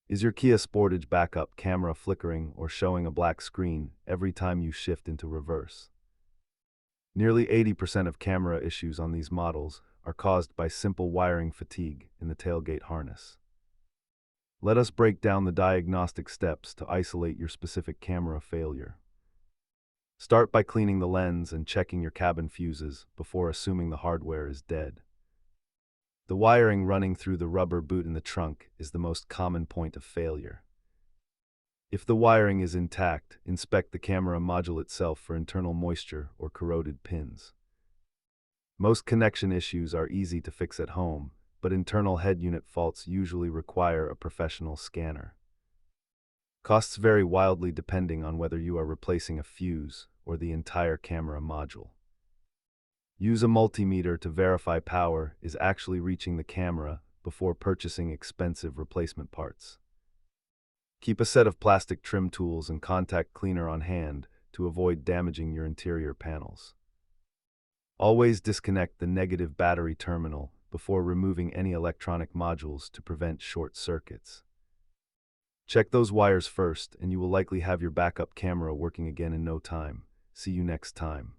Is your Kia Sportage backup camera flickering or showing a black screen every time you shift into reverse? Nearly 80% of camera issues on these models are caused by simple wiring fatigue in the tailgate harness. Let us break down the diagnostic steps to isolate your specific camera failure. Start by cleaning the lens and checking your cabin fuses before assuming the hardware is dead. The wiring running through the rubber boot in the trunk is the most common point of failure. If the wiring is intact, inspect the camera module itself for internal moisture or corroded pins. Most connection issues are easy to fix at home, but internal head unit faults usually require a professional scanner. Costs vary wildly depending on whether you are replacing a fuse or the entire camera module. Use a multimeter to verify power is actually reaching the camera before purchasing expensive replacement parts. Keep a set of plastic trim tools and contact cleaner on hand to avoid damaging your interior panels. Always disconnect the negative battery terminal before removing any electronic modules to prevent short circuits. Check those wires first, and you will likely have your backup camera working again in no time. See you next time.